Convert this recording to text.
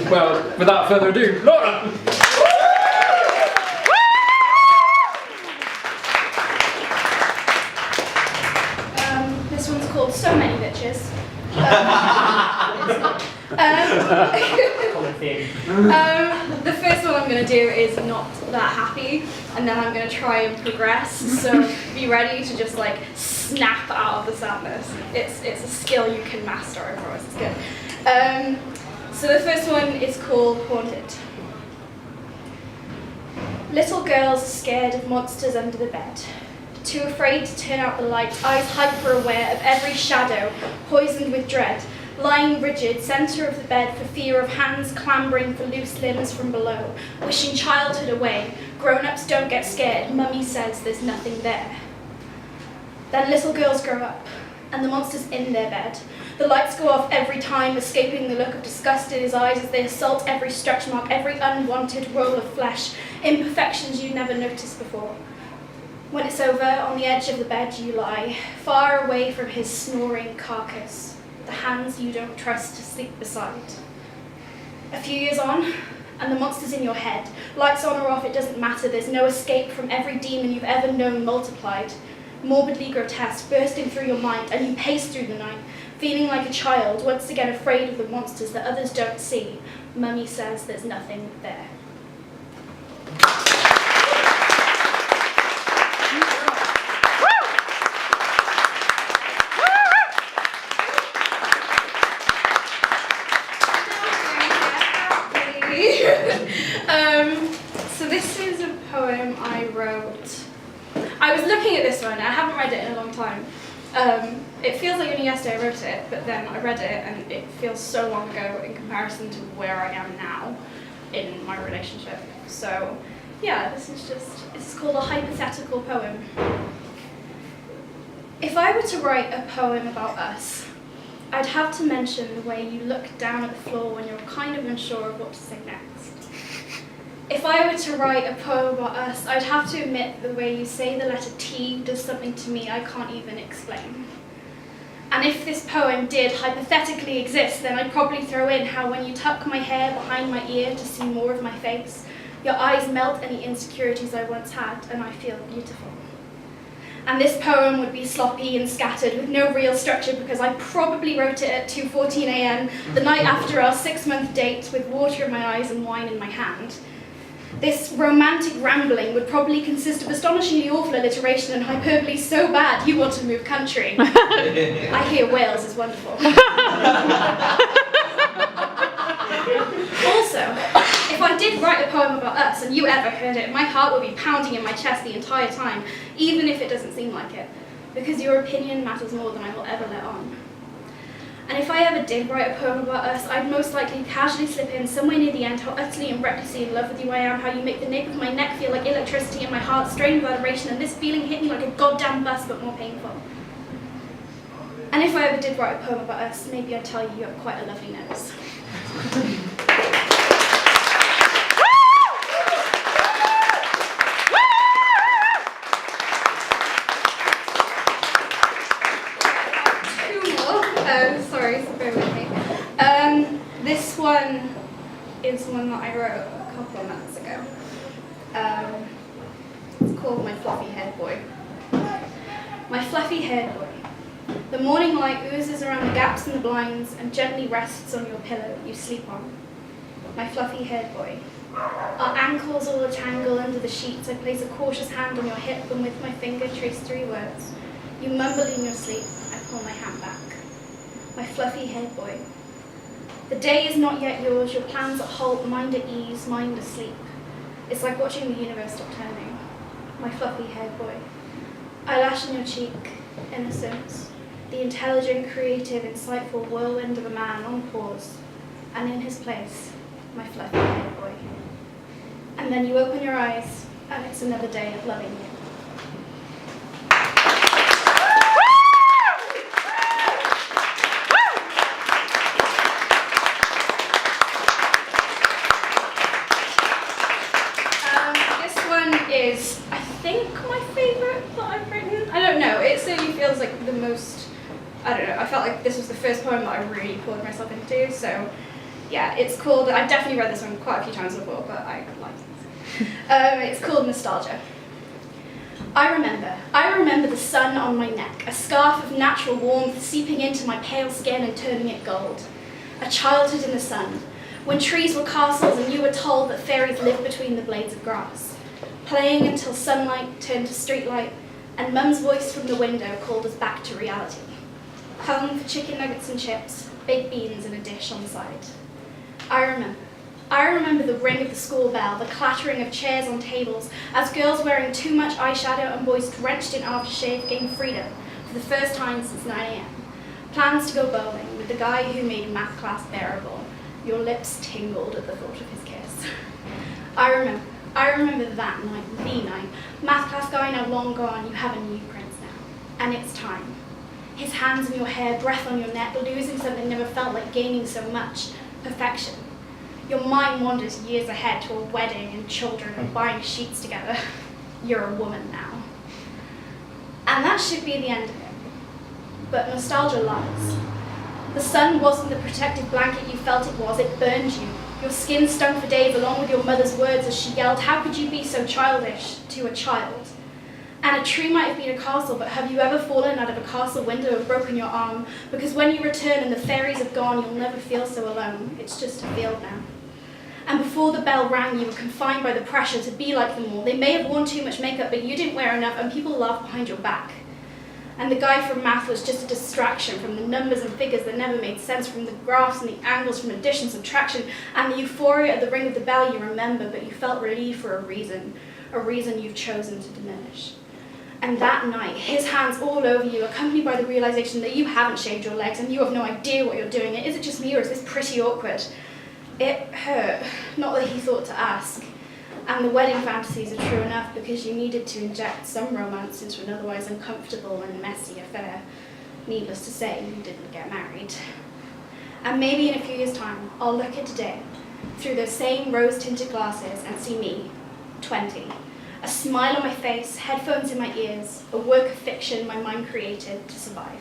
Well, without further ado, Laura! This one's called So Many Bitches. The first one I'm going to do is not that happy, and then I'm going to try and progress, so be ready to just like snap out of the sadness. It's a skill you can master, I promise. It's good. So the first one is called Haunted. Little girls are scared of monsters under the bed. Too afraid to turn out the light, eyes hyper-aware of every shadow, poisoned with dread, lying rigid, centre of the bed for fear of hands clambering for loose limbs from below, wishing childhood away. Grown-ups don't get scared, mummy says there's nothing there. Then little girls grow up, and the monster's in their bed. The lights go off every time, escaping the look of disgust in his eyes as they assault every stretch mark, every unwanted roll of flesh, imperfections you'd never noticed before. When it's over, on the edge of the bed you lie, far away from his snoring carcass, the hands you don't trust to sleep beside. A few years on, and the monster's in your head. Lights on or off, it doesn't matter. There's no escape from every demon you've ever known multiplied. Morbidly grotesque, bursting through your mind, and you pace through the night, feeling like a child, once again afraid of the monsters that others don't see. Mummy says there's nothing there. So this is a poem I wrote. I was looking at this one, I haven't read it in a long time. It feels like only yesterday I wrote it, but then I read it and it feels so long ago in comparison to where I am now in my relationship. So yeah, this is called a hypothetical poem. If I were to write a poem about us, I'd have to mention the way you look down at the floor when you're kind of unsure of what to say next. If I were to write a poem about us, I'd have to admit the way you say the letter T does something to me I can't even explain. And if this poem did hypothetically exist, then I'd probably throw in how when you tuck my hair behind my ear to see more of my face, your eyes melt any insecurities I once had, and I feel beautiful. And this poem would be sloppy and scattered with no real structure because I probably wrote it at 2:14 a.m. the night after our 6-month date with water in my eyes and wine in my hand. This romantic rambling would probably consist of astonishingly awful alliteration and hyperbole so bad you want to move country. I hear Wales is wonderful. Also, if I did write a poem about us and you ever heard it, my heart would be pounding in my chest the entire time, even if it doesn't seem like it, because your opinion matters more than I will ever let on. And if I ever did write a poem about us, I'd most likely casually slip in somewhere near the end how utterly and recklessly in love with you I am, how you make the nape of my neck feel like electricity and my heart strained with adoration, and this feeling hit me like a goddamn bus but more painful. And if I ever did write a poem about us, maybe I'd tell you you have quite a lovely nose. Sorry, so bear with me. This one is one that I wrote a couple of months ago. It's called My Fluffy Haired Boy. My fluffy haired boy. The morning light oozes around the gaps in the blinds and gently rests on your pillow you sleep on. My fluffy haired boy. Our ankles all a tangle under the sheets. I place a cautious hand on your hip and with my finger trace 3 words. You mumble in your sleep. I pull my hand back. My fluffy haired boy. The day is not yet yours, your plans at halt, mind at ease, mind asleep. It's like watching the universe stop turning. My fluffy haired boy. Eyelash on your cheek, innocence, the intelligent, creative, insightful whirlwind of a man on pause, and in his place, my fluffy haired boy. And then you open your eyes, and it's another day of loving you. Is, I think, my favourite that I've written. I don't know, it certainly feels like the most, I don't know, I felt like this was the first poem that I really poured myself into, so Yeah, it's called, I've definitely read this one quite a few times before, but I like it. It's called Nostalgia. I remember the sun on my neck, a scarf of natural warmth seeping into my pale skin and turning it gold. A childhood in the sun, when trees were castles and you were told that fairies lived between the blades of grass. Playing until sunlight turned to streetlight, and Mum's voice from the window called us back to reality. Home for chicken nuggets and chips, baked beans in a dish on the side. I remember the ring of the school bell, the clattering of chairs on tables, as girls wearing too much eyeshadow and boys drenched in aftershave gained freedom for the first time since 9 a.m. Plans to go bowling with the guy who made math class bearable. Your lips tingled at the thought of his kiss. I remember that night, the night. Math class guy now long gone, you have a new prince now. And it's time. His hands in your hair, breath on your neck, losing something never felt like gaining so much. Perfection. Your mind wanders years ahead to a wedding and children and buying sheets together. You're a woman now. And that should be the end of it. But nostalgia lies. The sun wasn't the protective blanket you felt it was, it burned you. Your skin stung for days along with your mother's words as she yelled, "How could you be so childish?" to a child. And a tree might have been a castle, but have you ever fallen out of a castle window and broken your arm? Because when you return and the fairies have gone, you'll never feel so alone. It's just a field now. And before the bell rang, you were confined by the pressure to be like them all. They may have worn too much makeup, but you didn't wear enough, and people laughed behind your back. And the guy from math was just a distraction from the numbers and figures that never made sense, from the graphs and the angles, from addition, subtraction, and the euphoria at the ring of the bell you remember, but you felt relieved for a reason you've chosen to diminish. And that night, his hands all over you, accompanied by the realization that you haven't shaved your legs and you have no idea what you're doing. Is it just me or is this pretty awkward? It hurt, not that he thought to ask. And the wedding fantasies are true enough because you needed to inject some romance into an otherwise uncomfortable and messy affair. Needless to say, you didn't get married. And maybe in a few years' time, I'll look at today through those same rose-tinted glasses and see me, 20, a smile on my face, headphones in my ears, a work of fiction my mind created to survive.